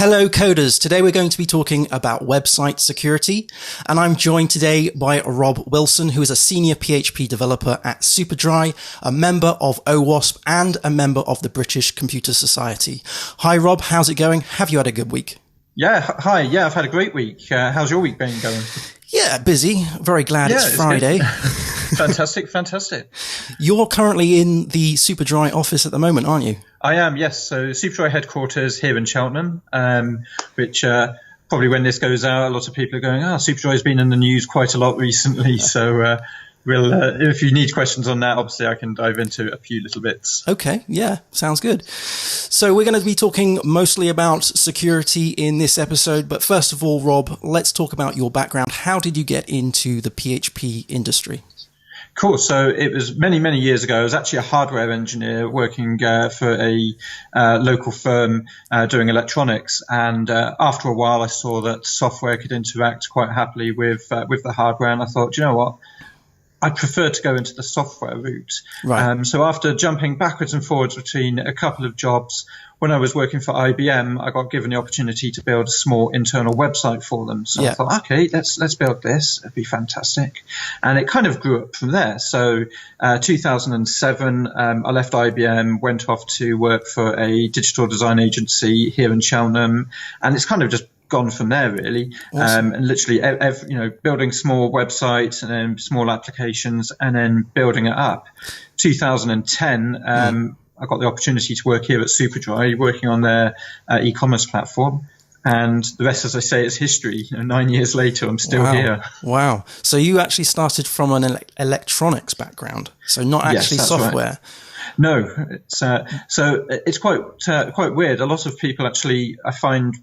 Hello coders, today we're going to be talking about website security, and I'm joined today by Rob Wilson, who is a senior PHP developer at Superdry, a member of Wasp, and a member of the British Computer Society. Hi Rob, how's it going? Have you had a good week? Yeah, hi. Yeah, I've had a great week. How's your week been going? Yeah, busy. Very glad it's Friday. Fantastic. You're currently in the Superdry office at the moment, aren't you? I am, yes. So Superdry headquarters here in Cheltenham, which probably when this goes out, a lot of people are going, Superdry's been in the news quite a lot recently. So if you need questions on that, obviously I can dive into a few little bits. Okay, yeah, sounds good. So we're going to be talking mostly about security in this episode. But first of all, Rob, let's talk about your background. How did you get into the PHP industry? Cool. So it was many, many years ago. I was actually a hardware engineer working for a local firm doing electronics. And after a while, I saw that software could interact quite happily with the hardware. And I thought, you know what? I prefer to go into the software route. Right. So after jumping backwards and forwards between a couple of jobs, when I was working for IBM, I got given the opportunity to build a small internal website for them. So I thought, okay, let's build this. It'd be fantastic. And it kind of grew up from there. So 2007, I left IBM, went off to work for a digital design agency here in Cheltenham. And it's kind of just gone from there, really. Awesome. And literally, building small websites and then small applications and then building it up. 2010, I got the opportunity to work here at Superdry, working on their e-commerce platform. And the rest, as I say, is history. 9 years later, I'm still here. Wow. So you actually started from an electronics background, so not actually software. Right. No. So it's quite weird. A lot of people actually, I find,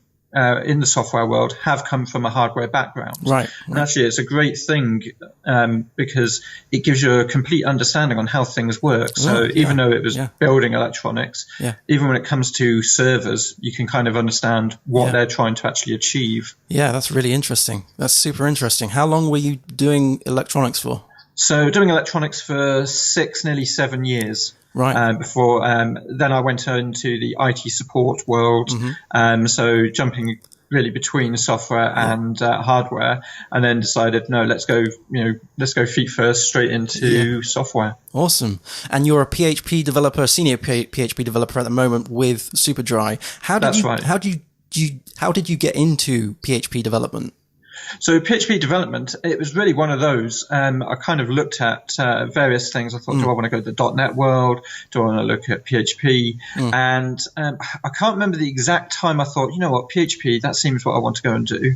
in the software world have come from a hardware background. Right. And actually it's a great thing because it gives you a complete understanding on how things work. So even though it was building electronics, even when it comes to servers, you can kind of understand what they're trying to actually achieve. Yeah, that's really interesting. That's super interesting. How long were you doing electronics for? So doing electronics for nearly 7 years. Right. Before then I went into the IT support world. So jumping really between software and hardware, and then decided, no, let's go feet first straight into software. Awesome. And you're a PHP developer, senior PHP developer at the moment with Superdry. How did you get into PHP development? So PHP development, it was really one of those. I kind of looked at various things. I thought, do I want to go to the .NET world? Do I want to look at PHP? And I can't remember the exact time I thought, you know what, PHP, that seems what I want to go and do.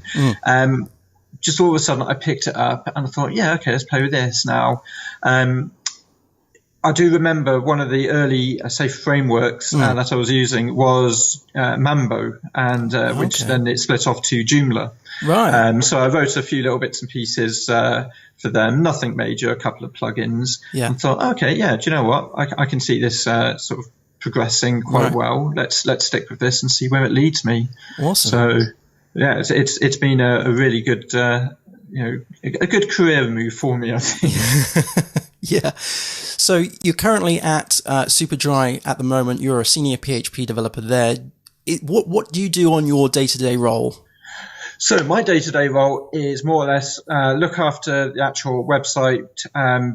Just all of a sudden I picked it up and I thought, yeah, okay, let's play with this now. I do remember one of the early, frameworks that I was using was Mambo, and which then it split off to Joomla. Right. So I wrote a few little bits and pieces for them, nothing major, a couple of plugins, and thought, okay, do you know what? I can see this sort of progressing quite well. Let's stick with this and see where it leads me. Awesome. So yeah, it's been a really good, a good career move for me, I think. Yeah. So you're currently at Superdry at the moment. You're a senior PHP developer there. What do you do on your day-to-day role? So my day-to-day role is more or less look after the actual website,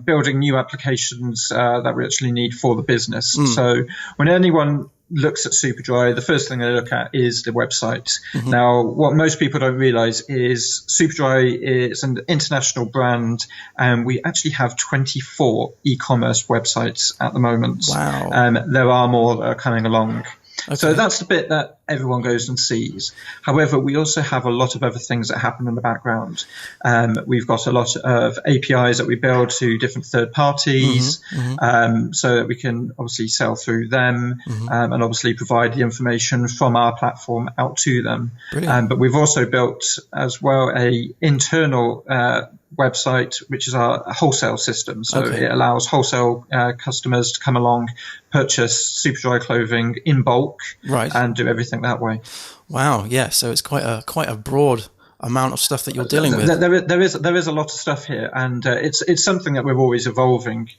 building new applications that we actually need for the business. So when anyone looks at Superdry, the first thing they look at is the website. Now, what most people don't realize is Superdry is an international brand, and we actually have 24 e-commerce websites at the moment. Wow. There are more that are coming along. Okay. So that's the bit that everyone goes and sees. However, we also have a lot of other things that happen in the background. We've got a lot of APIs that we build to different third parties, so that we can obviously sell through them, and obviously provide the information from our platform out to them. But we've also built as well a internal website, which is our wholesale system. So it allows wholesale customers to come along, purchase Superdry clothing in bulk, and do everything that way. Wow, yeah. So it's quite a broad amount of stuff that you're dealing with. There is a lot of stuff here, and it's something that we're always evolving,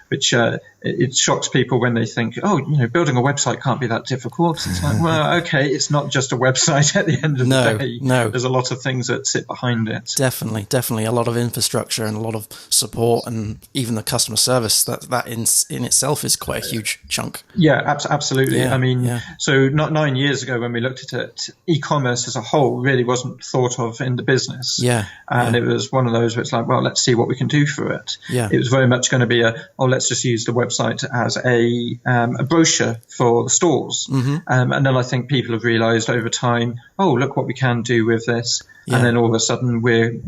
which it shocks people when they think, building a website can't be that difficult. It's like, well, okay, it's not just a website at the end of the day. No, there's a lot of things that sit behind it. Definitely a lot of infrastructure and a lot of support, and even the customer service. That in itself is quite a huge chunk. Yeah, absolutely. Yeah, I mean, so not 9 years ago when we looked at it, e-commerce as a whole really wasn't thought of in the business. And it was one of those where it's like, well, let's see what we can do for it. It was very much going to be let's just use the website as a brochure for the stores. And then I think people have realized over time, look what we can do with this. And then all of a sudden we're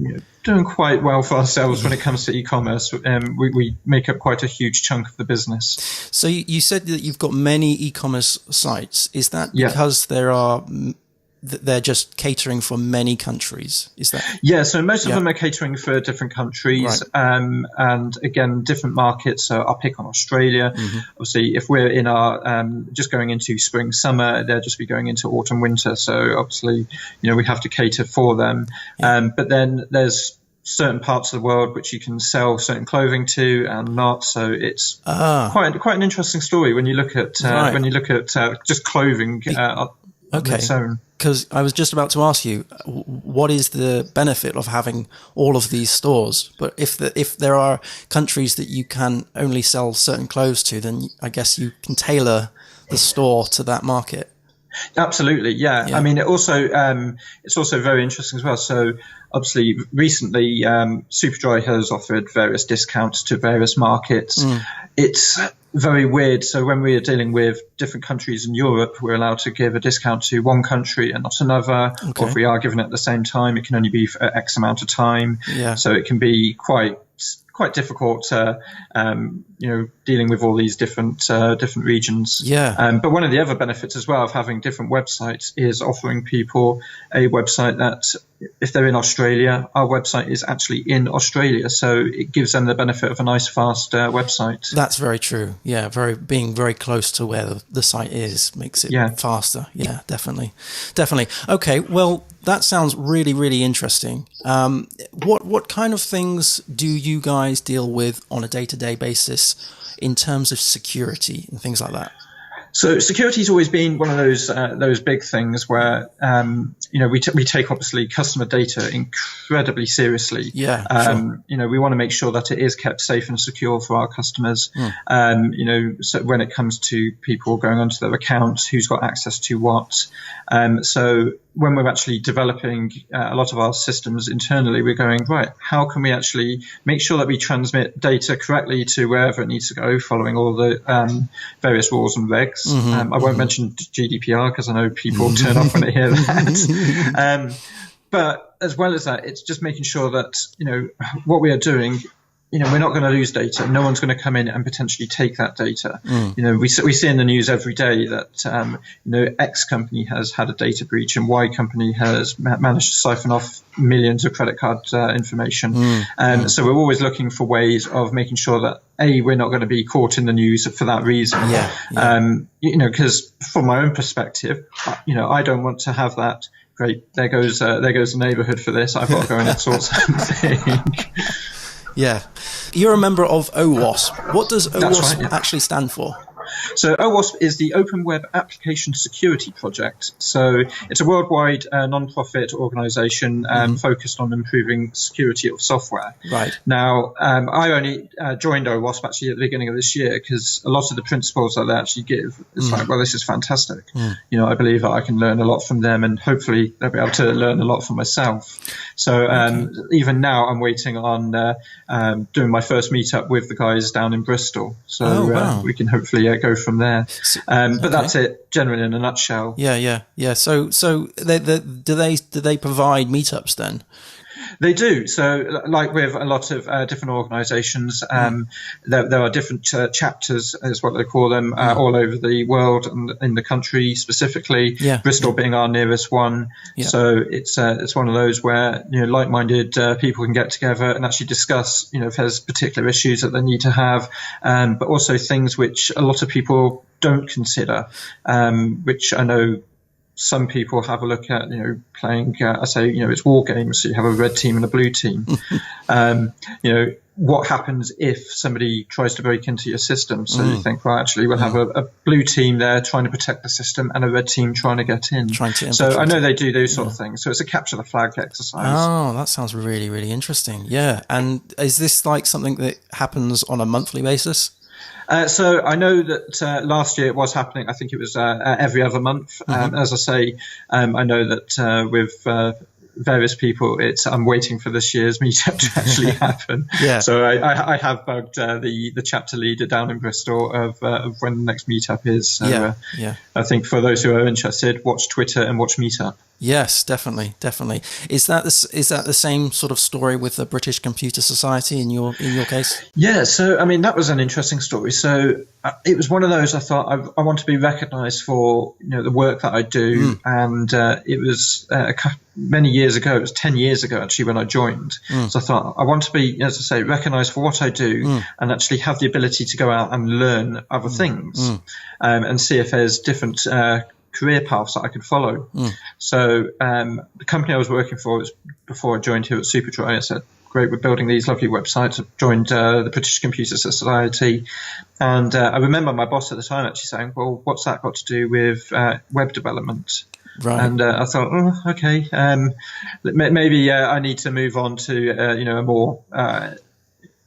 doing quite well for ourselves when it comes to e-commerce. We make up quite a huge chunk of the business. So you said that you've got many e-commerce sites. Is that because they're just catering for many countries? Is that? Yeah, so most of them are catering for different countries, and again, different markets. So I'll pick on Australia. Obviously, if we're in our just going into spring, summer, they'll just be going into autumn, winter. So obviously, we have to cater for them. But then there's certain parts of the world which you can sell certain clothing to and not. So it's quite an interesting story when you look at just clothing. Because I was just about to ask you, what is the benefit of having all of these stores? But if there are countries that you can only sell certain clothes to, then I guess you can tailor the store to that market. Absolutely, yeah. I mean, it's also very interesting as well. So obviously, recently, Superdry has offered various discounts to various markets. It's very weird. So when we are dealing with different countries in Europe, we're allowed to give a discount to one country and not another. Or if we are given it at the same time, it can only be for X amount of time. So it can be quite difficult, dealing with all these different regions. But one of the other benefits as well of having different websites is offering people a website that, if they're in Australia, our website is actually in Australia, so it gives them the benefit of a nice, fast website. That's very true. Yeah, being very close to where the site is makes it faster. Yeah, definitely. Okay, well, that sounds really, really interesting. What kind of things do you guys deal with on a day-to-day basis in terms of security and things like that? So security has always been one of those big things where we take obviously customer data incredibly seriously. We want to make sure that it is kept safe and secure for our customers. So when it comes to people going onto their accounts, who's got access to what. So when we're actually developing a lot of our systems internally, we're going, right, how can we actually make sure that we transmit data correctly to wherever it needs to go, following all the various rules and regs. I won't mention GDPR because I know people turn off when they hear that. But as well as that, it's just making sure that, what we are doing, we're not going to lose data. No one's going to come in and potentially take that data. We see in the news every day that, X company has had a data breach and Y company has managed to siphon off millions of credit card information. So we're always looking for ways of making sure that, A, we're not going to be caught in the news for that reason. Because from my own perspective, I don't want to have that. Great, there goes the neighborhood for this. I've got to go and sort something. Yeah. You're a member of OWASP. What does OWASP actually stand for? So OWASP is the Open Web Application Security Project. So it's a worldwide non-profit organization focused on improving security of software. Right. Now, I only joined OWASP actually at the beginning of this year because a lot of the principles that they actually give, it's like, well, this is fantastic. I believe that I can learn a lot from them and hopefully they'll be able to learn a lot from myself. So even now I'm waiting on doing my first meetup with the guys down in Bristol. So we can hopefully go from there. But that's it, generally in a nutshell. Yeah. So do they provide meetups then? They do. So like with a lot of different organizations, there are different chapters, is what they call them, all over the world and in the country specifically, Bristol being our nearest one. So it's one of those where, like-minded people can get together and actually discuss, if there's particular issues that they need to have, but also things which a lot of people don't consider, which I know some people have a look at, playing, I say, it's war games. So you have a red team and a blue team. What happens if somebody tries to break into your system? So you think, well, actually, we'll have a blue team there trying to protect the system and a red team trying to get in. So I know they do those sort of things. So it's a capture the flag exercise. Oh, that sounds really, really interesting. Yeah. And is this like something that happens on a monthly basis? So I know that last year it was happening. I think it was every other month. As I say, I know that with various people, I'm waiting for this year's meetup to actually happen. So I have bugged the chapter leader down in Bristol of when the next meetup is. So, I think for those who are interested, watch Twitter and watch Meetup. Yes, definitely. Is that the same sort of story with the British Computer Society in your case? Yeah. So I mean, that was an interesting story. So it was one of those. I thought I want to be recognised for the work that I do, and it was many years ago. It was 10 years ago actually when I joined. So I thought I want to be, as I say, recognised for what I do, and actually have the ability to go out and learn other things, and see if there's different career paths that I could follow. So the company I was working for was before I joined here at Superdry. I said, great, we're building these lovely websites. I joined the British Computer Society, and I remember my boss at the time actually saying, well, what's that got to do with web development? Right. And I thought, okay, maybe I need to move on to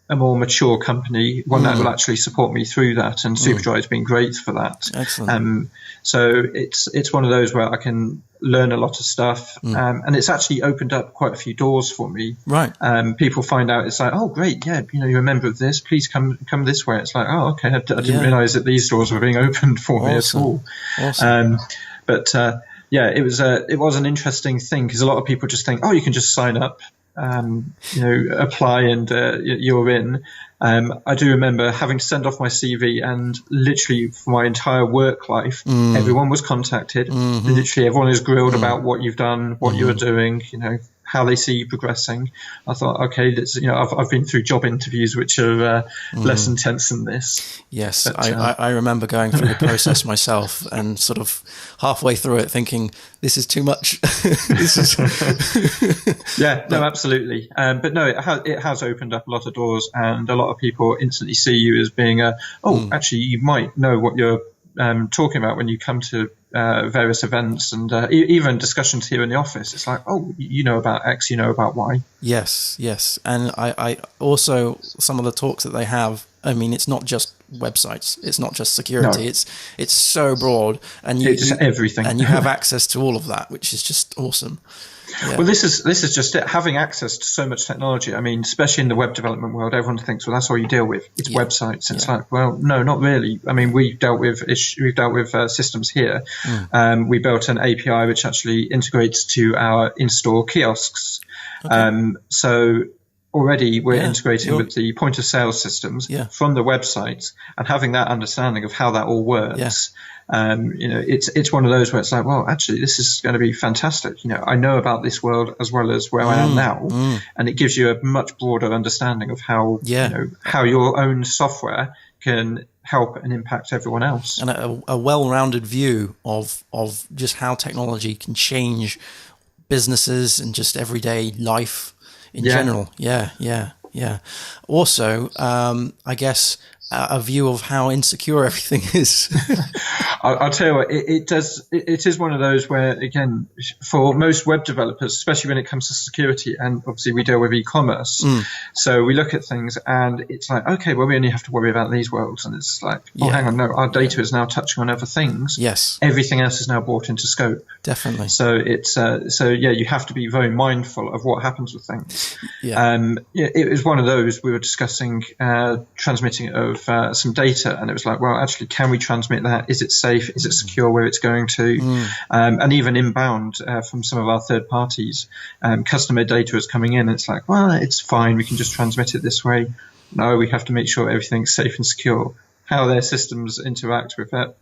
a more mature company, one that will actually support me through that. And Superdry has been great for that. Excellent. So it's one of those where I can learn a lot of stuff, and it's actually opened up quite a few doors for me. Right. People find out, it's like, oh, great, yeah, you're a member of this. Please come this way. It's like, oh, okay, I didn't realise that these doors were being opened for me at all. Awesome. It was an interesting thing because a lot of people just think, oh, you can just sign up. Apply and you're in. I do remember having to send off my CV, and literally for my entire work life, everyone was contacted. Literally everyone is grilled about what you've done, what you are doing, how they see you progressing. I thought, okay, I've been through job interviews which are less intense than this. Yes, but, I remember going through the process myself and sort of halfway through it thinking, this is too much. Absolutely. But no, it has opened up a lot of doors, and a lot of people instantly see you as being actually, you might know what you're talking about when you come to various events and even discussions here in the office. It's like, oh, you know about X, you know about Y. Yes. And I also, some of the talks that they have, I mean, it's not just websites, it's not just security, it's so broad, and it's everything, and you have access to all of that, which is just awesome. Yeah. Well, this is just it. Having access to so much technology. I mean, especially in the web development world, everyone thinks, well, that's all you deal with. It's websites. And it's like, well, no, not really. I mean, we've dealt with systems here. We built an API which actually integrates to our in-store kiosks. Okay. So already we're integrating with the point of sale systems from the websites, and having that understanding of how that all works. It's one of those where it's like, well, actually, this is going to be fantastic. I know about this world as well as where I am now, and it gives you a much broader understanding of how how your own software can help and impact everyone else, and a well-rounded view of just how technology can change businesses and just everyday life in general. Yeah. Also, I guess a view of how insecure everything is. I'll tell you what, it is one of those where, again, for most web developers, especially when it comes to security, and obviously we deal with e-commerce, so we look at things and it's like, okay, well, we only have to worry about these worlds, and it's like, hang on, no, our data is now touching on other things. Yes. Everything else is now brought into scope. Definitely. So it's you have to be very mindful of what happens with things. It was one of those, we were discussing transmitting of some data, and it was like, well, actually, can we transmit that? Is it safe? Is it secure where it's going to? And even inbound from some of our third parties, customer data is coming in. It's like, well, it's fine. We can just transmit it this way. No, we have to make sure everything's safe and secure. How their systems interact with that,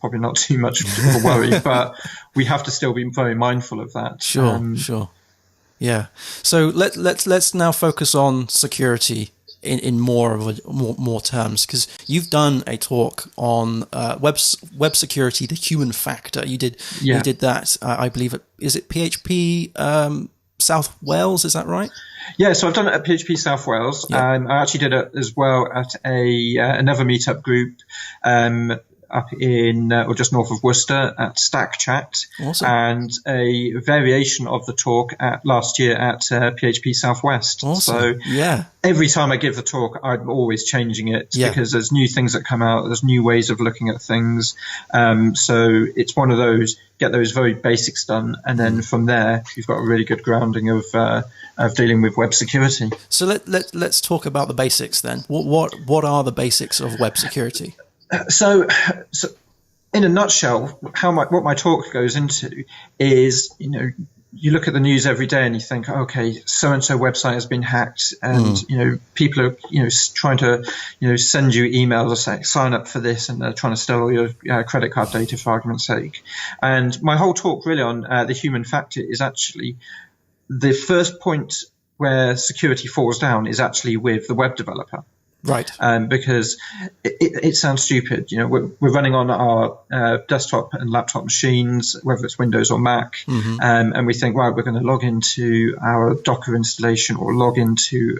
probably not too much of a worry, but we have to still be very mindful of that. Sure. Yeah. So let's now focus on security in more terms, because you've done a talk on web security, the human factor. You did that. I believe is it PHP South Wales? Is that right? Yeah, so I've done it at PHP South Wales. I actually did it as well at another meetup group up in or just north of Worcester at Stack Chat. Awesome. And a variation of the talk last year at PHP Southwest. Awesome. So every time I give the talk, I'm always changing it because there's new things that come out. There's new ways of looking at things. So it's one of those, get those very basics done. And then from there, you've got a really good grounding of dealing with web security. So let's talk about the basics then. What are the basics of web security? So in a nutshell, what my talk goes into is, you look at the news every day and you think, okay, so-and-so website has been hacked, and, people are, trying to, send you emails or say, sign up for this, and they're trying to steal all your credit card data, for argument's sake. And my whole talk really on the human factor is actually the first point where security falls down is actually with the web developer. Right. Because it sounds stupid. We're running on our desktop and laptop machines, whether it's Windows or Mac, and we think, right, we're going to log into our Docker installation or log into,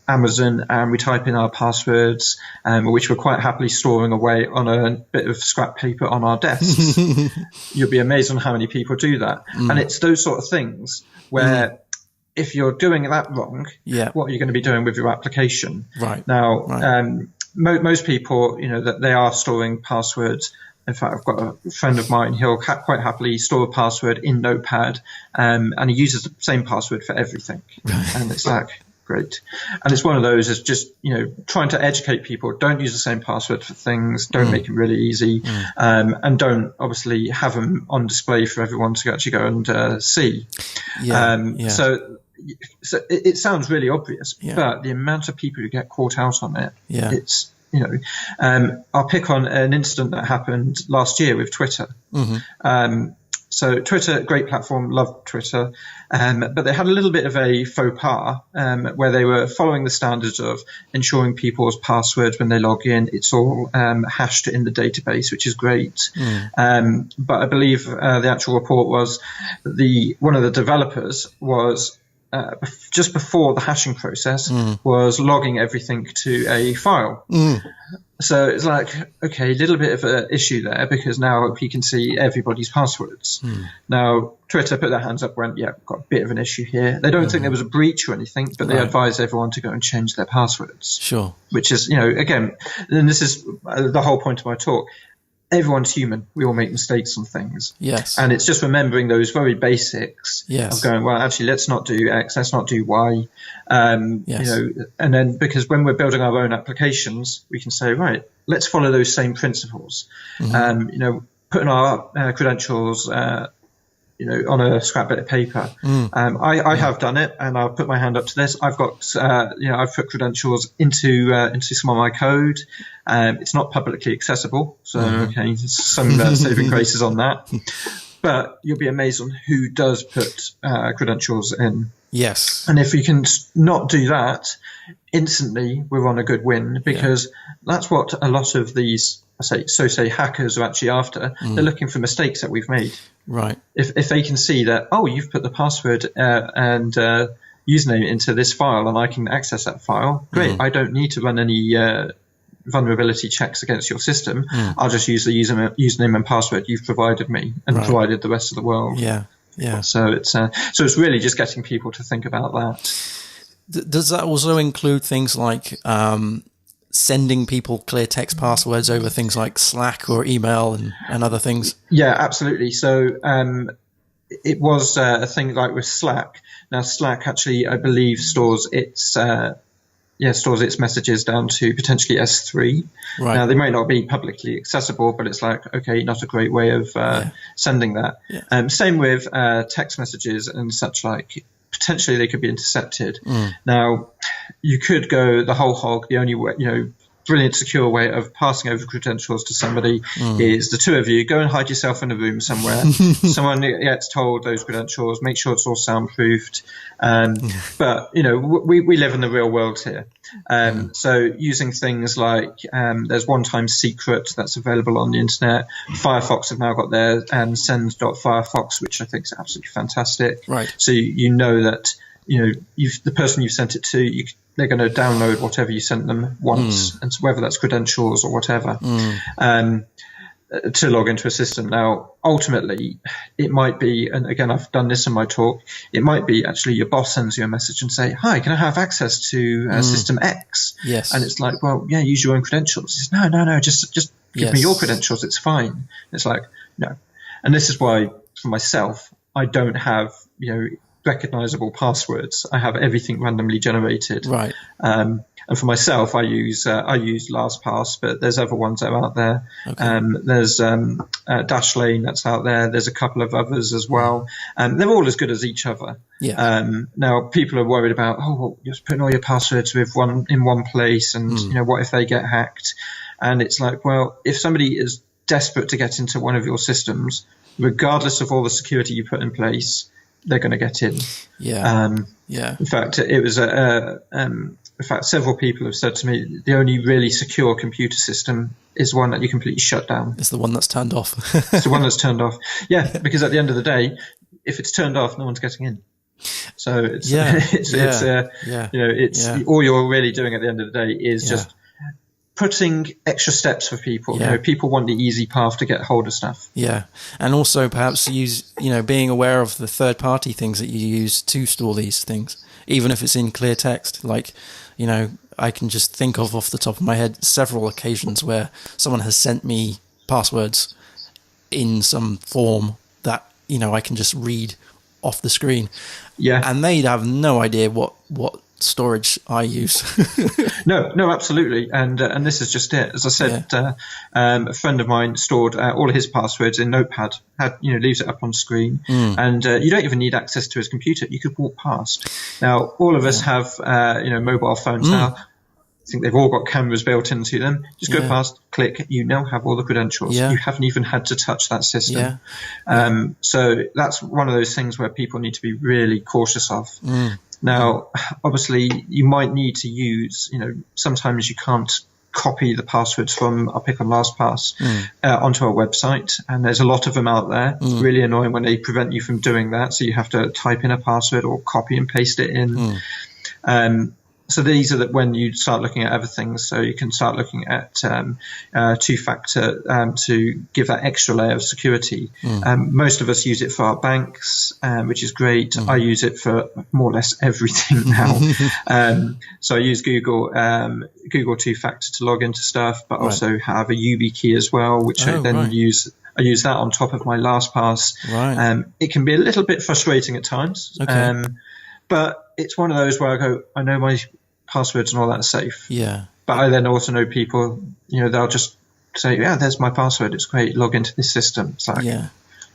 Amazon, and we type in our passwords, which we're quite happily storing away on a bit of scrap paper on our desks. You'll be amazed on how many people do that. And it's those sort of things where if you're doing that wrong, what are you going to be doing with your application? Right. Now, most people, that they are storing passwords. In fact, I've got a friend of mine, he'll quite happily store a password in Notepad, and he uses the same password for everything. And it's like, great. And it's one of those is just, trying to educate people. Don't use the same password for things. Don't make them really easy. And don't obviously have them on display for everyone to actually go and see. So it sounds really obvious, but the amount of people who get caught out on it, it's, I'll pick on an incident that happened last year with Twitter. So Twitter, great platform, love Twitter, but they had a little bit of a faux pas where they were following the standards of ensuring people's passwords when they log in, it's all hashed in the database, which is great. But I believe the actual report was one of the developers was just before the hashing process was logging everything to a file. So it's like, okay, a little bit of an issue there because now he can see everybody's passwords. Now, Twitter put their hands up, went, we've got a bit of an issue here. They don't think there was a breach or anything, but they advise everyone to go and change their passwords. Sure. Which is, again, and this is the whole point of my talk. Everyone's human. We all make mistakes on things. Yes. And it's just remembering those very basics of going, well, actually, let's not do X, let's not do Y. And then because when we're building our own applications, we can say, right, let's follow those same principles. Putting our credentials, on a scrap bit of paper. I have done it, and I'll put my hand up to this. I've got, I've put credentials into some of my code. It's not publicly accessible, so okay, some saving graces on that. But you'll be amazed on who does put credentials in. Yes. And if we can not do that, instantly we're on a good win, because that's what a lot of these say hackers are actually after. They're looking for mistakes that we've made. Right. If they can see that, you've put the password and username into this file and I can access that file, great. I don't need to run any vulnerability checks against your system. I'll just use the username and password you've provided me and provided the rest of the world. Yeah. So it's really just getting people to think about that. Does that also include things like sending people clear text passwords over things like Slack or email and other things? Yeah, absolutely. So it was a thing like with Slack. Now Slack actually, I believe, stores its messages down to potentially S3. Right. Now they might not be publicly accessible, but it's like, okay, not a great way of sending that. Yeah. Same with text messages and such like. Potentially they could be intercepted. Now, you could go the whole hog, the only way, brilliant, secure way of passing over credentials to somebody is the two of you go and hide yourself in a room somewhere. Someone gets told those credentials, make sure it's all soundproofed. But, we live in the real world here. So using things like there's one-time secret that's available on the internet. Firefox have now got their send.firefox, which I think is absolutely fantastic. Right. So you know that the person you sent it to, they're going to download whatever you sent them once, and so whether that's credentials or whatever, to log into a system. Now, ultimately, it might be, and again, I've done this in my talk, it might be actually your boss sends you a message and say, hi, can I have access to system X? Yes. And it's like, well, yeah, use your own credentials. He says, no, just give me your credentials. It's fine. It's like, no. And this is why, for myself, I don't have, recognizable passwords. I have everything randomly generated. Right. And for myself, I use LastPass, but there's other ones that are out there. Okay. There's Dashlane that's out there. There's a couple of others as well. They're all as good as each other. Yeah. Now, people are worried about, you're putting all your passwords in one place, and what if they get hacked? And it's like, well, if somebody is desperate to get into one of your systems, regardless of all the security you put in place, they're going to get in. Yeah. In fact, it was several people have said to me the only really secure computer system is one that you completely shut down. It's the one that's turned off. It's the one that's turned off. Yeah, because at the end of the day, if it's turned off, no one's getting in. So it's all you're really doing at the end of the day is just putting extra steps for people. People want the easy path to get hold of stuff. Yeah. And also perhaps being aware of the third-party things that you use to store these things, even if it's in clear text. Like, I can just think of off the top of my head several occasions where someone has sent me passwords in some form that, I can just read off the screen. Yeah. And they'd have no idea what storage I use. No, absolutely. And this is just it. As I said, a friend of mine stored all of his passwords in Notepad, leaves it up on screen, and you don't even need access to his computer. You could walk past. Now, all of us have, mobile phones now. I think they've all got cameras built into them. Just go past, click, you now have all the credentials. You haven't even had to touch that system. So that's one of those things where people need to be really cautious of. Now, obviously, you might need to use, sometimes you can't copy the passwords from, I'll pick on LastPass, onto a website. And there's a lot of them out there. It's really annoying when they prevent you from doing that. So you have to type in a password or copy and paste it in. So these are when you start looking at other things. So you can start looking at two-factor to give that extra layer of security. Most of us use it for our banks, which is great. I use it for more or less everything now. So I use Google two-factor to log into stuff, but also have a YubiKey as well, which I then use. I use that on top of my LastPass. It can be a little bit frustrating at times, but it's one of those where I go, I know my passwords and all that are safe. Yeah. But I then also know people, they'll just say, there's my password. It's great. Log into this system. It's like,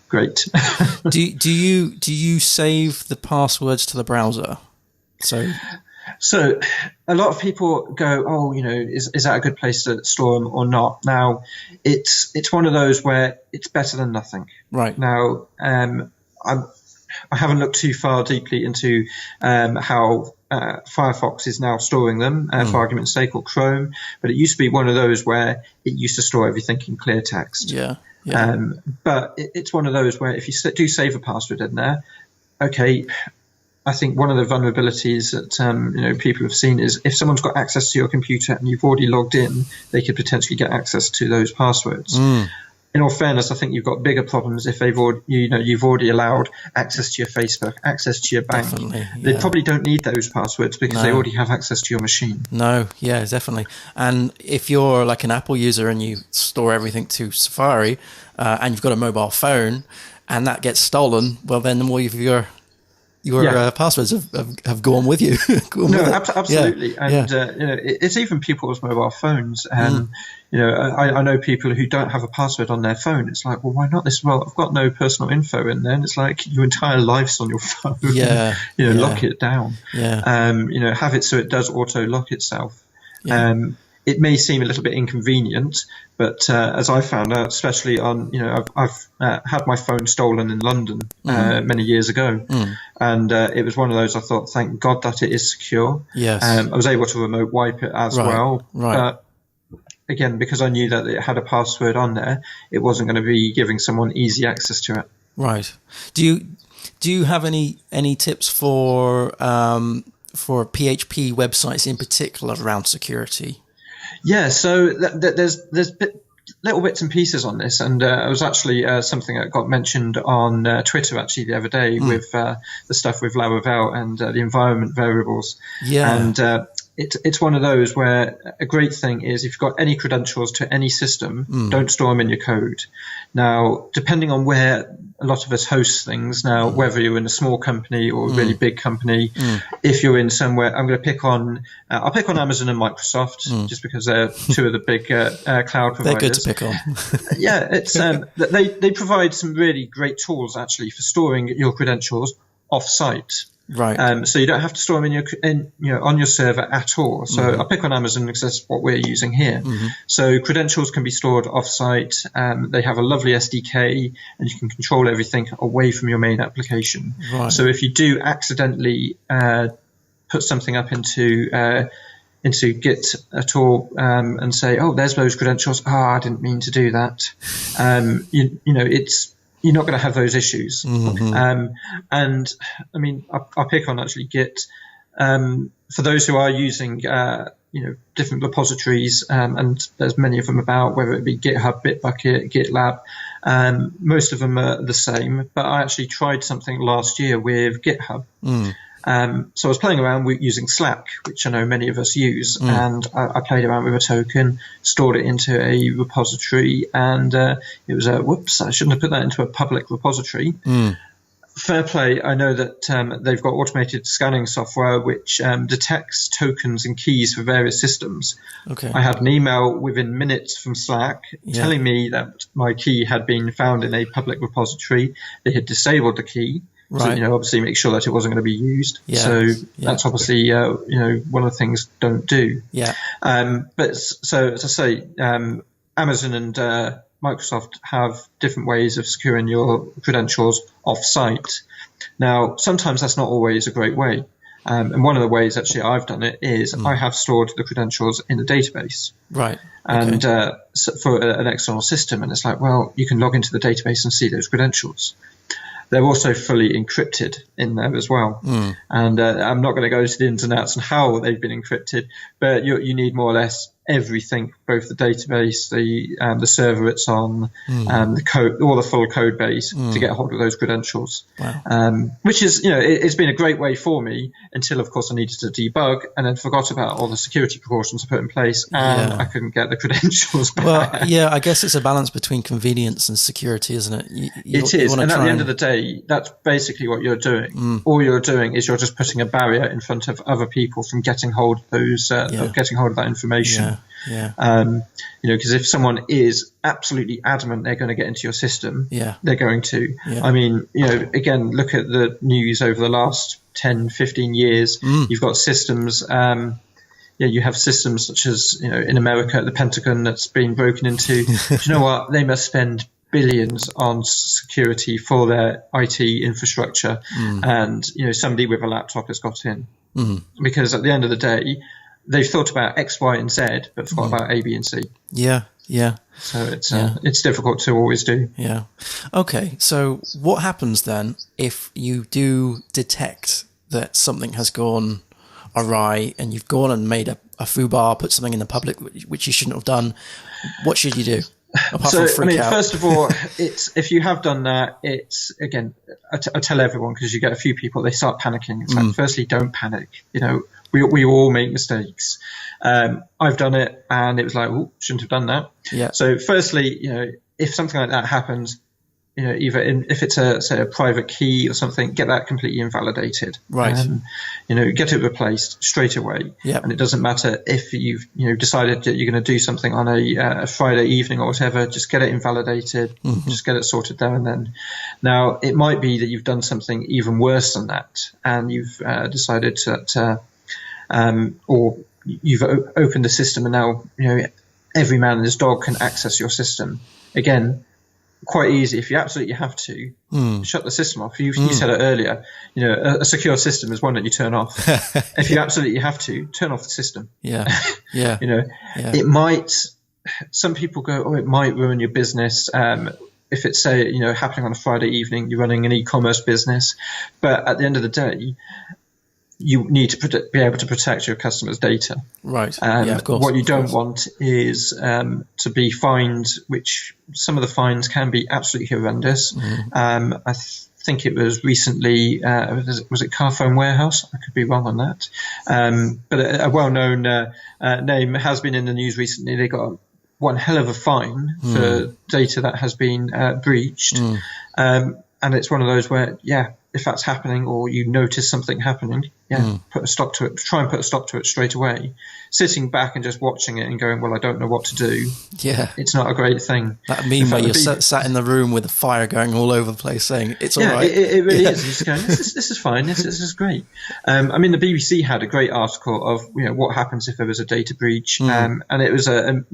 great. do you save the passwords to the browser? So a lot of people go, is that a good place to store them or not? Now, it's one of those where it's better than nothing. Right. Now, I haven't looked too far deeply into how Firefox is now storing them, for argument's sake, or Chrome, but it used to be one of those where it used to store everything in clear text. But it's one of those where if you do save a password in there, I think one of the vulnerabilities that people have seen is if someone's got access to your computer and you've already logged in, they could potentially get access to those passwords. In all fairness, I think you've got bigger problems if you've already allowed access to your Facebook, access to your bank. They probably don't need those passwords because they already have access to your machine. No, yeah, definitely. And if you're like an Apple user and you store everything to Safari, and you've got a mobile phone, and that gets stolen, well, then all of your passwords have gone with you. Absolutely. And it's even people's mobile phones. I know people who don't have a password on their phone. It's like, well, why not this? Well, I've got no personal info in there. And it's like your entire life's on your phone. Lock it down. Have it so it does auto lock itself. it may seem a little bit inconvenient, but as I found out, especially on, I've had my phone stolen in London many years ago, and it was one of those I thought, thank God that it is secure. Yes. I was able to remote wipe it as well. Right. But again, because I knew that it had a password on there, it wasn't going to be giving someone easy access to it. Right. Do you have any tips for PHP websites in particular around security? Yeah, so there's little bits and pieces on this, and it was actually something that got mentioned on Twitter actually the other day with the stuff with Laravel and the environment variables. Yeah, and it's one of those where a great thing is if you've got any credentials to any system, don't store them in your code. Now, depending on where a lot of us host things, now whether you're in a small company or a really big company, if you're in somewhere, I'm going to pick on, I'll pick on Amazon and Microsoft just because they're two of the big cloud providers. They're good to pick on. Yeah, it's they provide some really great tools actually for storing your credentials off-site. Right. So you don't have to store them on your server at all. So I'll pick on Amazon because that's what we're using here. So credentials can be stored off-site. They have a lovely SDK, and you can control everything away from your main application. Right. So if you do accidentally put something up into Git at all and say, "Oh, there's those credentials. I didn't mean to do that." You're not going to have those issues. And I mean, I'll pick on actually Git. For those who are using, different repositories, and there's many of them about, whether it be GitHub, Bitbucket, GitLab, most of them are the same. But I actually tried something last year with GitHub. So I was playing around with using Slack, which I know many of us use, and I played around with a token, stored it into a repository, and it was whoops, I shouldn't have put that into a public repository. Fair play, I know that they've got automated scanning software which detects tokens and keys for various systems. Okay. I had an email within minutes from Slack telling me that my key had been found in a public repository. They had disabled the key. Right. So, obviously make sure that it wasn't going to be used. Yeah. So that's obviously, one of the things don't do. Yeah. But so, as I say, Amazon and Microsoft have different ways of securing your credentials off-site. Now, sometimes that's not always a great way. And one of the ways actually I've done it is I have stored the credentials in a database. Right. And so for an external system, and it's like, well, you can log into the database and see those credentials. They're also fully encrypted in there as well. And I'm not going to go into the ins and outs on how they've been encrypted, but you need more or less everything, both the database, the server it's on, the code, all the full code base to get hold of those credentials. Wow. Which is, it's been a great way for me until, of course, I needed to debug and then forgot about all the security precautions I put in place, and I couldn't get the credentials back. Well, yeah, I guess it's a balance between convenience and security, isn't it? It is, and at the end of the day, that's basically what you're doing. All you're doing is you're just putting a barrier in front of other people from getting hold of those, getting hold of that information. Yeah. Because if someone is absolutely adamant they're going to get into your system, they're going to. Yeah. I mean, again, look at the news over the last 10, 15 years. You've got systems. You have systems such as, in America, the Pentagon that's been broken into. Do you know what? They must spend billions on security for their IT infrastructure, and somebody with a laptop has got in, because at the end of the day, they've thought about X, Y, and Z, but forgot about A, B, and C. Yeah. So it's difficult to always do. Yeah. Okay. So what happens then if you do detect that something has gone awry and you've gone and made a foobar, put something in the public which you shouldn't have done? What should you do? First of all, if you have done that, it's, again, I tell everyone, because you get a few people, they start panicking. It's like, firstly, don't panic. We all make mistakes. I've done it, and it was like, shouldn't have done that. Yeah. So firstly, if something like that happens, if it's a private key or something, get that completely invalidated. Right. Get it replaced straight away. Yeah. And it doesn't matter if you've decided that you're going to do something on a Friday evening or whatever. Just get it invalidated. Just get it sorted there and then. Now, it might be that you've done something even worse than that, and you've decided that, or you've opened the system and now, every man and his dog can access your system. Again, quite easy. If you absolutely have to, shut the system off. You said it earlier. A secure system is one that you turn off. If you absolutely have to, turn off the system. Yeah. Yeah. It might. Some people go, oh, it might ruin your business. If it's, say, happening on a Friday evening, you're running an e-commerce business, but at the end of the day, you need to be able to protect your customers' data. Right. Yeah, of course. What you don't want is to be fined, which some of the fines can be absolutely horrendous. I think it was recently, was it Carphone Warehouse? I could be wrong on that. But a well-known name has been in the news recently. They got one hell of a fine for data that has been breached. And it's one of those where, if that's happening or you notice something happening, put a stop to it. Try and put a stop to it straight away. Sitting back and just watching it and going, well, I don't know what to do. Yeah. It's not a great thing. That meme where you're sat in the room with the fire going all over the place saying, it's all right. It really is. You're just going, this is fine. This is great. The BBC had a great article of, what happens if there was a data breach. And it was a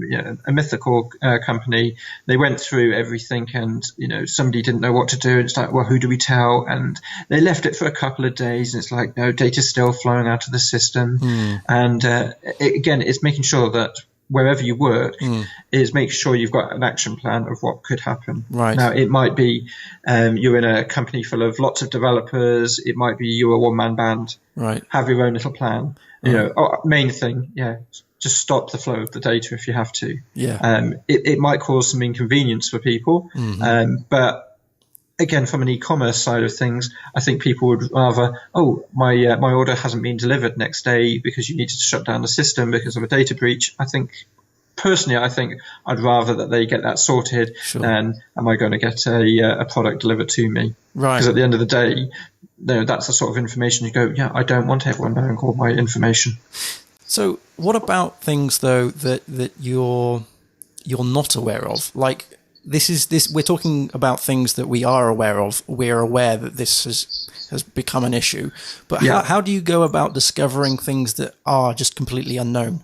mythical company. They went through everything and, somebody didn't know what to do. It's like, well, who do we tell? And they left it for a couple of days. And it's like, no, data's still flowing out of the system. And again, it's making sure that wherever you work is making sure you've got an action plan of what could happen. Right. Now, it might be you're in a company full of lots of developers. It might be you're a one-man band. Right. Have your own little plan. Main thing, just stop the flow of the data if you have to. Yeah. It might cause some inconvenience for people, but again, from an e-commerce side of things, I think people would rather, my order hasn't been delivered next day because you needed to shut down the system because of a data breach. Personally, I'd rather that they get that sorted than am I going to get a product delivered to me? Right. Because at the end of the day, that's the sort of information you go, I don't want everyone knowing all my information. So what about things, though, that you're not aware of? Like, we're talking about things that we are aware of. We're aware that this has become an issue. But how do you go about discovering things that are just completely unknown?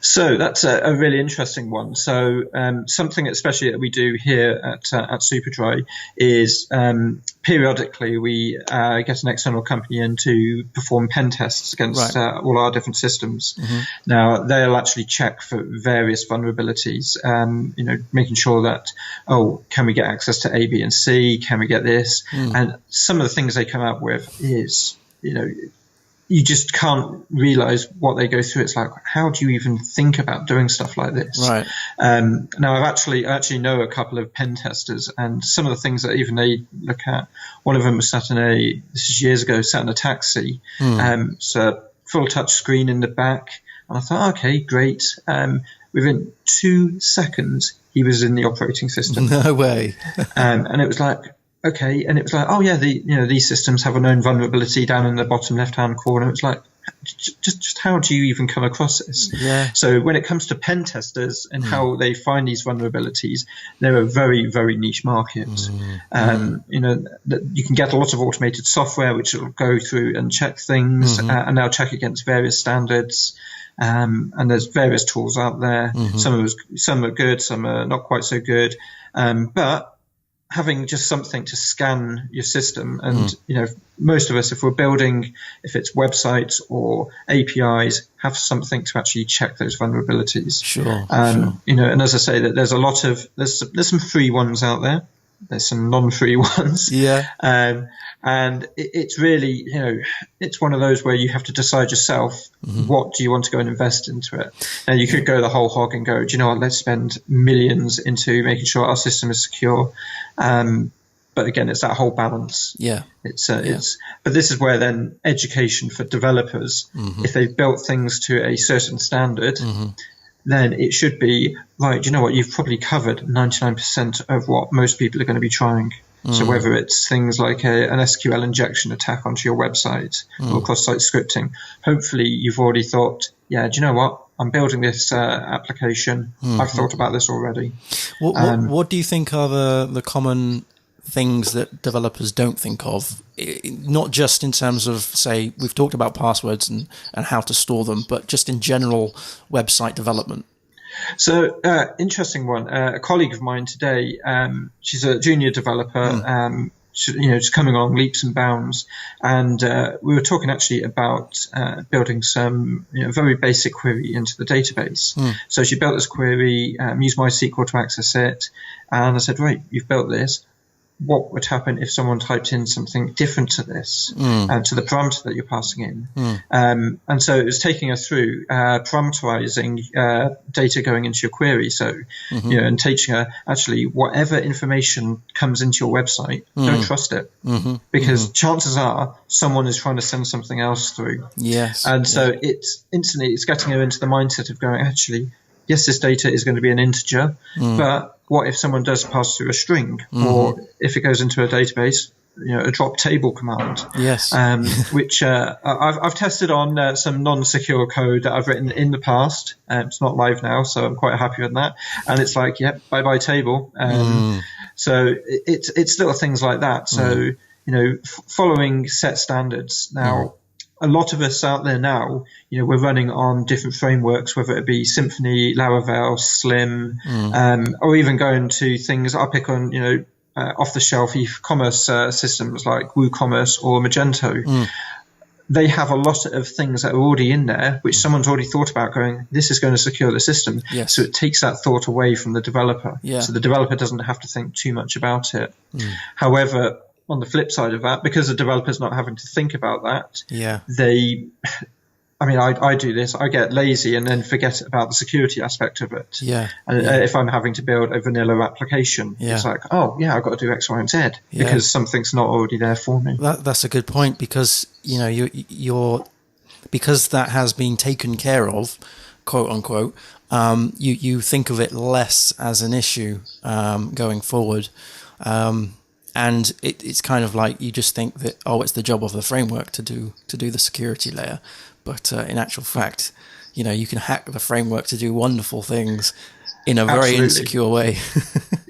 So that's a really interesting one. So something especially that we do here at Superdry is periodically we get an external company in to perform pen tests against all our different systems. Now, they'll actually check for various vulnerabilities, making sure that, can we get access to A, B, and C? Can we get this? And some of the things they come up with is, you just can't realize what they go through. It's like, how do you even think about doing stuff like this? Right. Now, I actually know a couple of pen testers, and some of the things that even they look at. One of them was this is years ago, sat in a taxi. So full touch screen in the back, and I thought, okay, great. Within 2 seconds, he was in the operating system. No way. And it was like, okay, and it was like, these systems have a known vulnerability down in the bottom left-hand corner. It's like, just how do you even come across this? Yeah. So when it comes to pen testers and how they find these vulnerabilities, they're a very, very niche market. You can get a lot of automated software which will go through and check things, and they'll check against various standards. And there's various tools out there. Some are good, some are not quite so good. But having just something to scan your system, and most of us, if we're building, if it's websites or APIs, have something to actually check those vulnerabilities. Sure. And as I say, that there's a lot of there's some free ones out there. There's some non-free ones. Yeah. And it's really, it's one of those where you have to decide yourself, what do you want to go and invest into it? Now, you could go the whole hog and go, do you know what, let's spend millions into making sure our system is secure. But again, it's that whole balance. Yeah. But this is where then education for developers, if they've built things to a certain standard, then it should be, right, you know what, you've probably covered 99% of what most people are going to be trying. So whether it's things like an SQL injection attack onto your website or cross-site scripting, hopefully you've already thought, do you know what, I'm building this application. I've thought about this already. What do you think are the common things that developers don't think of, not just in terms of, say, we've talked about passwords and how to store them, but just in general website development? So, interesting one. A colleague of mine today, she's a junior developer, just coming along leaps and bounds. And we were talking actually about building some very basic query into the database. So she built this query, used MySQL to access it. And I said, right, you've built this. What would happen if someone typed in something different to this, to the parameter that you're passing in? And so it was taking us through parameterizing data going into your query. So, and teaching her, actually, whatever information comes into your website, don't trust it, because chances are someone is trying to send something else through. Yes. And so it's getting her into the mindset of going, actually, yes, this data is going to be an integer, but what if someone does pass through a string, or if it goes into a database, a drop table command? Yes. Which I've tested on some non-secure code that I've written in the past. It's not live now, so I'm quite happy with that. And it's like, bye-bye table. So it's little things like that. So, following set standards. Now, a lot of us out there now, we're running on different frameworks, whether it be Symfony, Laravel, Slim, or even going to things I'll pick on, off-the-shelf e-commerce systems like WooCommerce or Magento. They have a lot of things that are already in there, which someone's already thought about going, this is going to secure the system. Yes. So it takes that thought away from the developer. Yeah. So the developer doesn't have to think too much about it. However, on the flip side of that, because the developer's not having to think about that, I do this. I get lazy and then forget about the security aspect of it. And if I'm having to build a vanilla application, it's like, I've got to do X, Y, and Z because something's not already there for me. That's a good point, because you're because that has been taken care of, quote unquote. You think of it less as an issue going forward. And it's kind of like you just think that, it's the job of the framework to do the security layer. But in actual fact, you can hack the framework to do wonderful things in a very insecure way.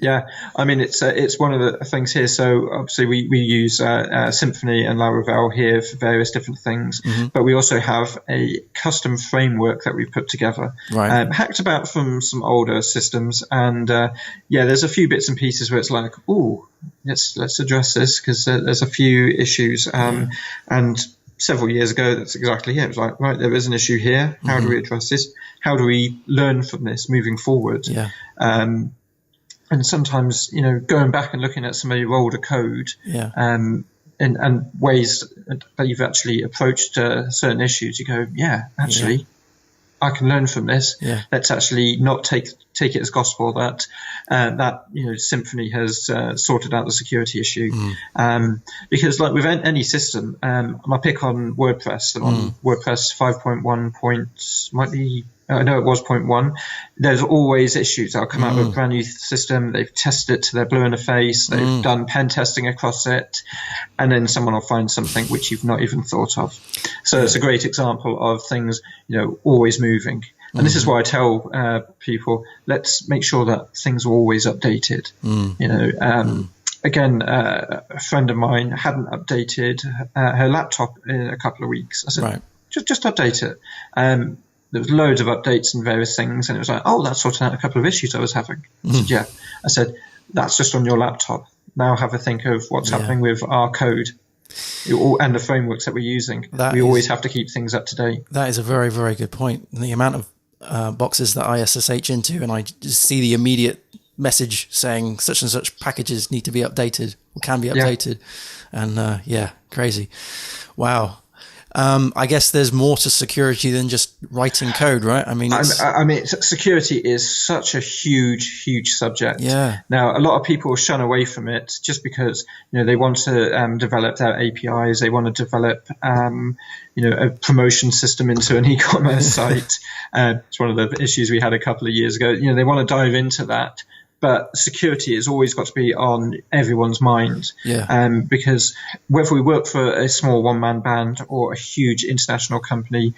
It's one of the things here. So obviously we use Symfony and Laravel here for various different things, but we also have a custom framework that we've put together, hacked about from some older systems. And there's a few bits and pieces where it's like, let's address this, because there's a few issues. And several years ago, that's exactly it. It was like, right, there is an issue here. How do we address this? How do we learn from this moving forward? And sometimes, going back and looking at some of your older code, and ways that you've actually approached certain issues, you go, I can learn from this. Let's actually not take it as gospel that Symfony has sorted out the security issue, because like with any system, I pick on WordPress. On WordPress 5.1 might be. I know it was 0.1. There's always issues. They'll come out with a brand new system. They've tested it to their blue in the face. They've done pen testing across it. And then someone will find something which you've not even thought of. So it's a great example of things, always moving. And this is why I tell people, let's make sure that things are always updated. Again, a friend of mine hadn't updated her laptop in a couple of weeks. I said, just update it. There was loads of updates and various things, and it was like, that's sorting out a couple of issues I was having. I said, that's just on your laptop. Now have a think of what's happening with our code and the frameworks that we're using. We always have to keep things up to date. That is a very, very good point. The amount of boxes that I SSH into, and I just see the immediate message saying such and such packages need to be updated or can be updated. And crazy. Wow. I guess there's more to security than just writing code, right? Security is such a huge subject. Now, a lot of people shun away from it just because they want to develop their APIs. They want to develop a promotion system into an e-commerce site. It's one of the issues we had a couple of years ago. They want to dive into that. But security has always got to be on everyone's mind, because whether we work for a small one-man band or a huge international company,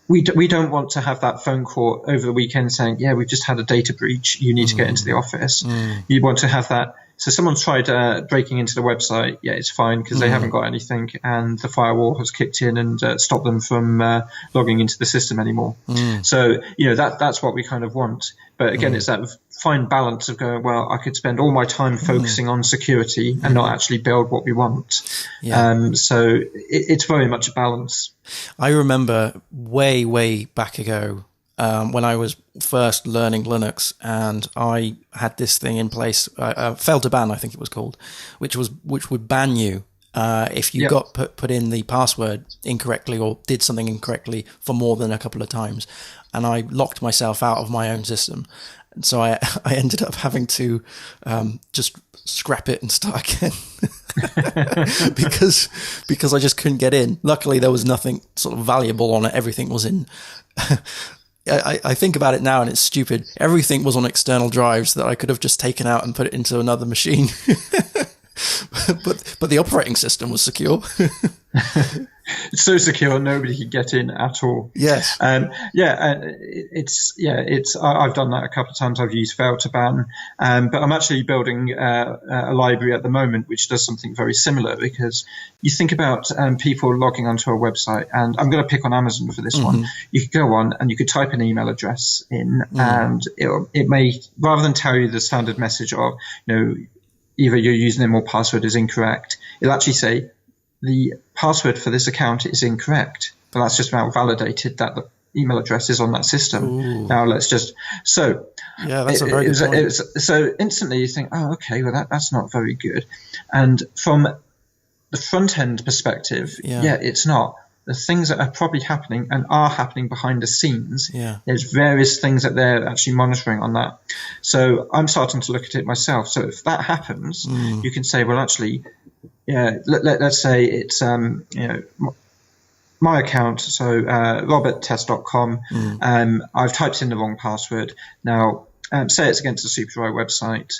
we don't want to have that phone call over the weekend saying, we've just had a data breach, you need to get into the office. You want to have that, So someone's tried breaking into the website. Yeah, it's fine because they haven't got anything, and the firewall has kicked in and stopped them from logging into the system anymore. So that's what we kind of want. But again, it's that fine balance of going, well, I could spend all my time focusing on security and not actually build what we want. So it's very much a balance. I remember way back ago when I was first learning Linux, and I had this thing in place, failed to ban, I think it was called, which would ban you if you got put in the password incorrectly or did something incorrectly for more than a couple of times. And I locked myself out of my own system. And so I ended up having to just scrap it and start again because I just couldn't get in. Luckily, there was nothing sort of valuable on it. Everything was in... I think about it now and it's stupid. Everything was on external drives that I could have just taken out and put it into another machine. but the operating system was secure. It's so secure, nobody can get in at all. Yes. I've done that a couple of times. I've used fail to ban, but I'm actually building a library at the moment which does something very similar, because you think about people logging onto a website, and I'm going to pick on Amazon for this one. You could go on and you could type an email address in, and it may, rather than tell you the standard message of, either your username or password is incorrect, it'll actually say, the password for this account is incorrect. But that's just about validated that the email address is on that system. Ooh. Now let's just that's a very good point. So instantly you think, oh, okay, well that's not very good. And from the front end perspective, it's not. The things that are probably happening and are happening behind the scenes, there's various things that they're actually monitoring on that. So I'm starting to look at it myself. So if that happens, you can say, well, actually, let's say it's my account, so rob@test.com. I've typed in the wrong password. Now, say it's against the Superdry website.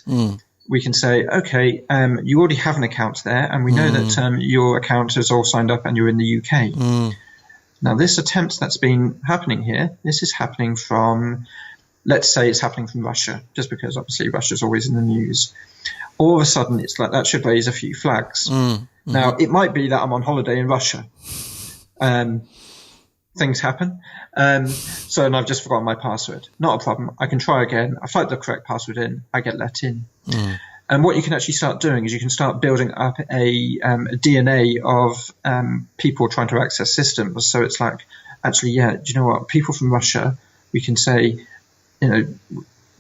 We can say, okay, you already have an account there, and we know that your account is all signed up and you're in the UK. Now, this attempt that's been happening here, this is happening from, let's say it's happening from Russia, just because obviously Russia's always in the news. All of a sudden, it's like that should raise a few flags. Now, it might be that I'm on holiday in Russia. Things happen. And I've just forgotten my password. Not a problem. I can try again. I type the correct password in. I get let in. And what you can actually start doing is you can start building up a DNA of people trying to access systems. So it's like, actually, do you know what? People from Russia, we can say,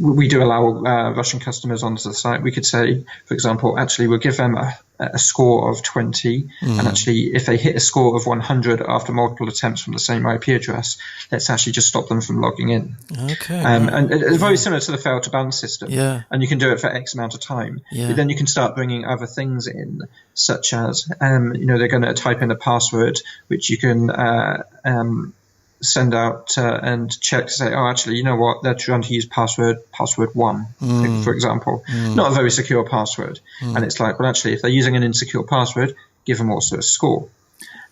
we do allow Russian customers onto the site. We could say, for example, actually, we'll give them a score of 20. And actually, if they hit a score of 100 after multiple attempts from the same IP address, let's actually just stop them from logging in. Okay. And it's very similar to the fail to ban system. Yeah. And you can do it for X amount of time. Yeah. But then you can start bringing other things in, such as, they're going to type in a password, which you can send out and check to say, oh, actually, you know what? They're trying to use password 1, for example. Not a very secure password. And it's like, well, actually, if they're using an insecure password, give them also a score.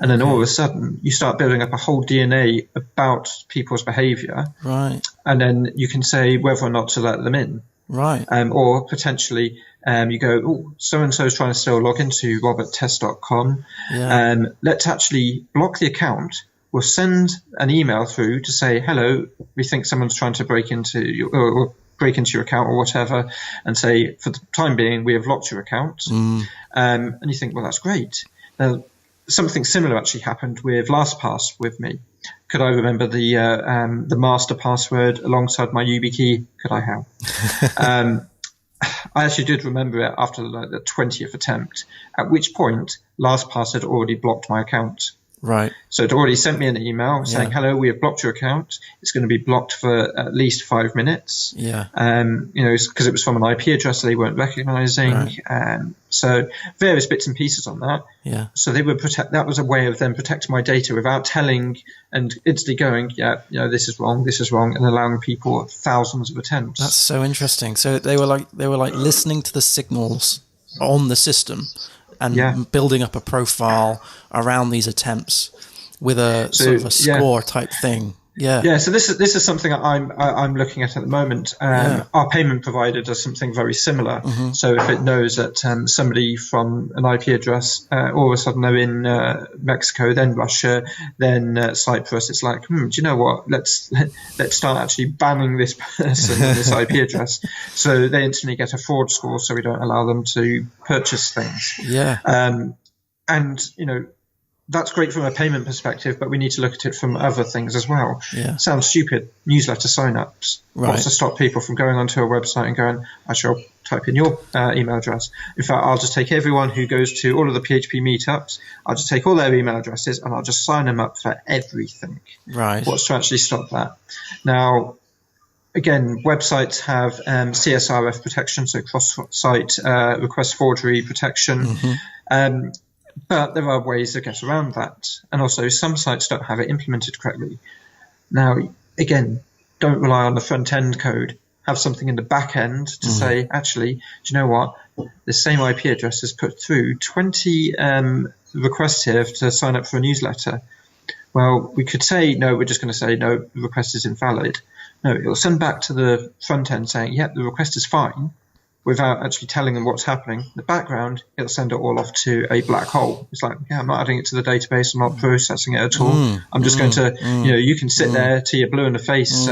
And then all of a sudden, you start building up a whole DNA about people's behavior. Right. And then you can say whether or not to let them in. Right. Or potentially you go, oh, so-and-so is trying to still log into rob@test.com. Let's actually block the account. We'll send an email through to say, hello, we think someone's trying to break into your account or whatever, and say, for the time being, we have locked your account. And you think, well, that's great. Now, something similar actually happened with LastPass with me. Could I remember the master password alongside my YubiKey? Could I have? I actually did remember it after the 20th attempt, at which point LastPass had already blocked my account. Right. So it already sent me an email saying, hello, we have blocked your account. It's going to be blocked for at least 5 minutes. Yeah. Because it was from an IP address they weren't recognizing. Right. So various bits and pieces on that. Yeah. So they would that was a way of them protecting my data without telling and instantly going, this is wrong, and allowing people thousands of attempts. That's so interesting. So they were like listening to the signals on the system and building up a profile around these attempts with a sort of a score type thing. Yeah. So this is something I'm looking at the moment. Our payment provider does something very similar. So if it knows that somebody from an IP address all of a sudden they're in Mexico, then Russia, then Cyprus, it's like, do you know what? Let's start actually banning this person and this IP address. So they instantly get a fraud score, so we don't allow them to purchase things. And that's great from a payment perspective, but we need to look at it from other things as well. Sounds stupid. Newsletter signups. What's to stop people from going onto a website and going, I shall type in your email address. In fact, I'll just take everyone who goes to all of the PHP meetups, I'll just take all their email addresses and I'll just sign them up for everything. What's to actually stop that? Now, again, websites have CSRF protection, so cross-site request forgery protection. But there are ways to get around that. And also, some sites don't have it implemented correctly. Now, again, don't rely on the front-end code. Have something in the back end to say, actually, do you know what? The same IP address has put through 20 requests here to sign up for a newsletter. Well, we could say, no, we're just going to say, no, the request is invalid. No, it'll send back to the front end saying, yeah, the request is fine, without actually telling them what's happening. In the background, it'll send it all off to a black hole. It's like, I'm not adding it to the database. I'm not processing it at all. I'm just going to, you can sit there till you're blue in the face,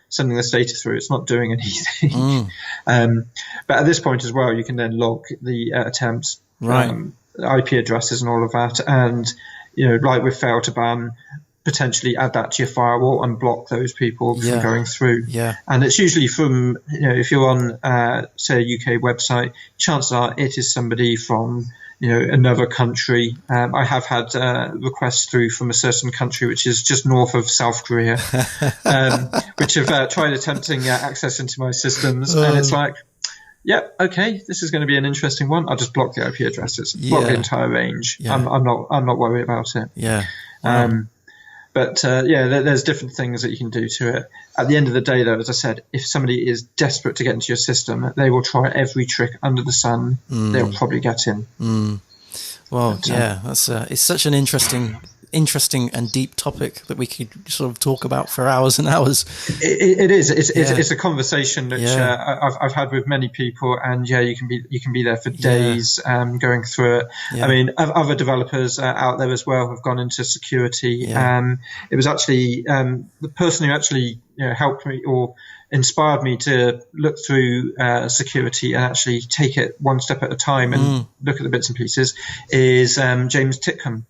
sending this data through. It's not doing anything. But at this point as well, you can then log the attempts, IP addresses and all of that. And, like with fail to ban, potentially add that to your firewall and block those people from going through. And it's usually from, if you're on, say, a UK website, chances are it is somebody from, another country. I have had requests through from a certain country, which is just north of South Korea, which have tried attempting access into my systems. And it's like, okay, this is going to be an interesting one. I'll just block the IP addresses, block the entire range. I'm not worried about it. But there's different things that you can do to it. At the end of the day, though, as I said, if somebody is desperate to get into your system, they will try every trick under the sun. They'll probably get in. Well, that's it's such an interesting and deep topic that we could sort of talk about for hours and hours. It is. It's a conversation which I've had with many people, and you can be there for days going through it. I mean, other developers out there as well have gone into security. It was actually the person who actually helped me or inspired me to look through security and actually take it one step at a time and look at the bits and pieces is James Titcomb.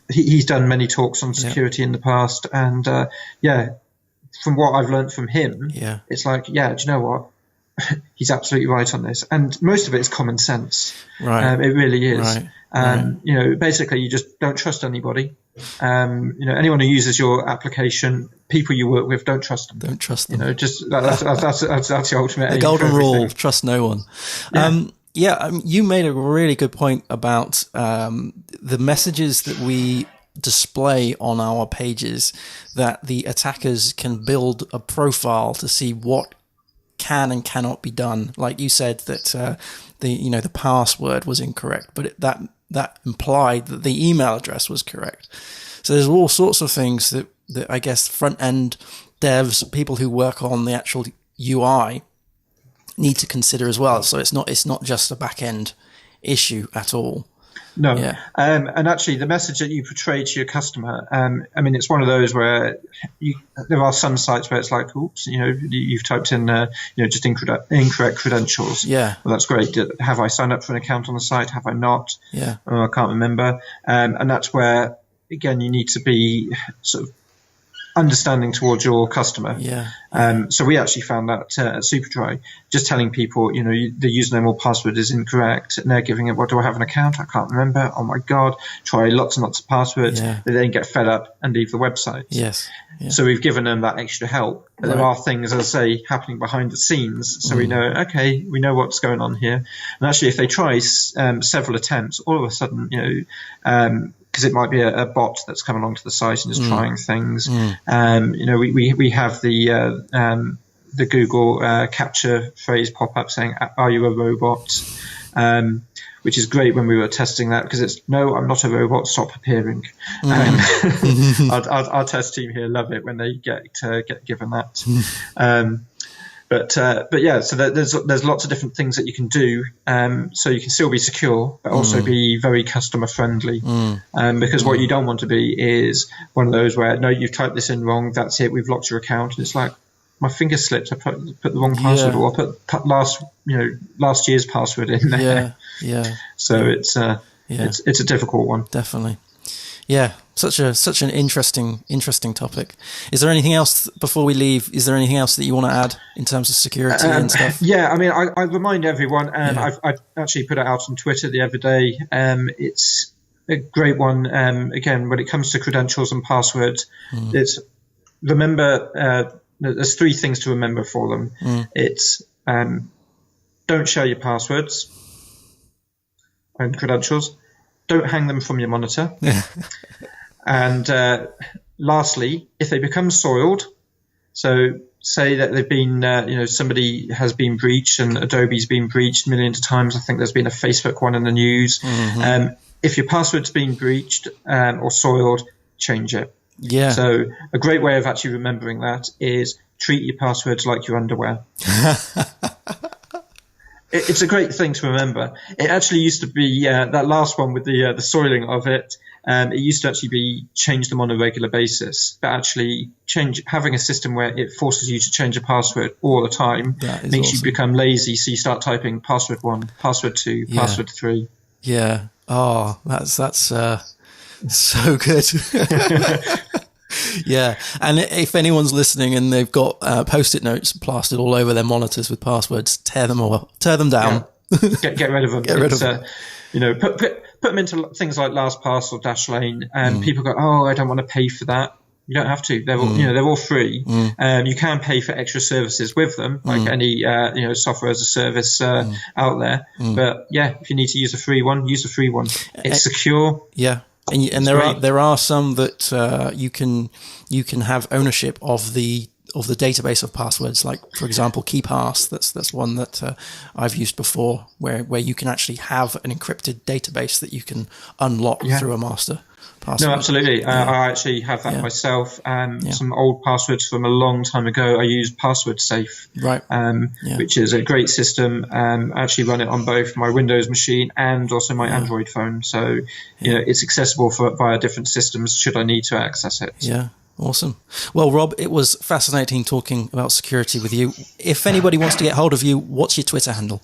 He's done many talks on security in the past, and from what I've learned from him, it's like, do you know what? He's absolutely right on this, and most of it is common sense. It really is. Basically, you just don't trust anybody. Anyone who uses your application, people you work with, don't trust them. Don't trust them. Just that's the ultimate. The golden rule: trust no one. You made a really good point about the messages that we display on our pages, that the attackers can build a profile to see what can and cannot be done. Like you said that the password was incorrect, but that implied that the email address was correct. So there's all sorts of things that I guess front end devs, people who work on the actual UI, need to consider as well. So it's not just a back end issue at all. No. And actually the message that you portray to your customer, it's one of those where there are some sites where it's like, oops, you've typed in, just incorrect credentials. Well, that's great. Have I signed up for an account on the site? Have I not? I can't remember. And that's where, again, you need to be sort of understanding towards your customer. So we actually found that at Superdry, just telling people, the username or password is incorrect, and they're giving it, do I have an account? I can't remember. Oh my God. Try lots and lots of passwords. They then get fed up and leave the website. So we've given them that extra help. But there are things, as I say, happening behind the scenes. So we know, we know what's going on here. And actually, if they try several attempts, all of a sudden, because it might be a bot that's come along to the site and is trying things. We have the Google capture phrase pop up saying, "Are you a robot?" which is great when we were testing that, because it's, no, I'm not a robot, stop appearing. Our test team here love it when they get given that. But yeah, so there's lots of different things that you can do, so you can still be secure, but also be very customer friendly. Because what you don't want to be is one of those where, no, you've typed this in wrong, that's it, we've locked your account, and it's like, my finger slipped, I put the wrong password, or I put last year's password in there. So it's a difficult one. Definitely. Yeah, such an interesting topic. Is there anything else before we leave? Is there anything else that you want to add in terms of security and stuff? Yeah, I mean, I remind everyone, and I actually put it out on Twitter the other day. It's a great one. Again, when it comes to credentials and passwords, it's remember. There's three things to remember for them. It's don't share your passwords and credentials. Don't hang them from your monitor. And lastly, if they become soiled, so say that they've been, somebody has been breached and Adobe's been breached millions of times. I think there's been a Facebook one in the news. If your password's been breached or soiled, change it. Yeah. So a great way of actually remembering that is treat your passwords like your underwear. It's a great thing to remember. It actually used to be that last one with the soiling of it. It used to actually be change them on a regular basis, but actually having a system where it forces you to change a password all the time makes you become lazy. So you start typing password 1, password 2, password 3. Yeah. Oh, that's so good. Yeah. And if anyone's listening and they've got Post-it notes plastered all over their monitors with passwords, tear them down. Yeah. Get rid of them. Get rid of them. Put them into things like LastPass or Dashlane, and people go, oh, I don't want to pay for that. You don't have to. They're all, they're all free. You can pay for extra services with them, like any software as a service out there. But yeah, if you need to use a free one, use a free one. It's secure. Yeah. And there are some that you can have ownership of the database of passwords, like for example KeyPass. That's one that I've used before, where you can actually have an encrypted database that you can unlock through a master password. No, absolutely. I actually have that myself. Some old passwords from a long time ago, I use Password Safe, which is a great system. I actually run it on both my Windows machine and also my Android phone. So, it's accessible via different systems should I need to access it. Yeah. Awesome. Well, Rob, it was fascinating talking about security with you. If anybody wants to get hold of you, what's your Twitter handle?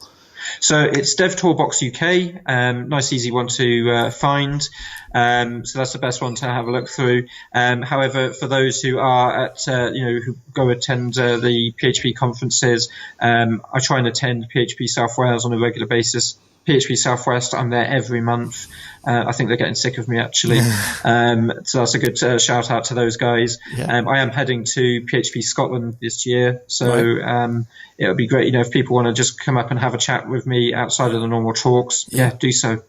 So it's DevToolbox UK, nice easy one to find. So that's the best one to have a look through. However, for those who are at, who go attend the PHP conferences, I try and attend PHP South Wales on a regular basis. PHP Southwest, I'm there every month. I think they're getting sick of me, actually. So that's a good shout out to those guys. I am heading to PHP Scotland this year. So it'll be great, if people want to just come up and have a chat with me outside of the normal talks, do so.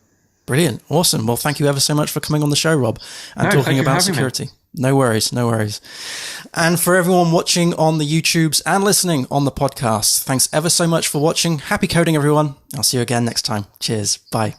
Brilliant. Awesome. Well, thank you ever so much for coming on the show, Rob, and talking about security. No worries. And for everyone watching on the YouTubes and listening on the podcast, thanks ever so much for watching. Happy coding, everyone. I'll see you again next time. Cheers. Bye.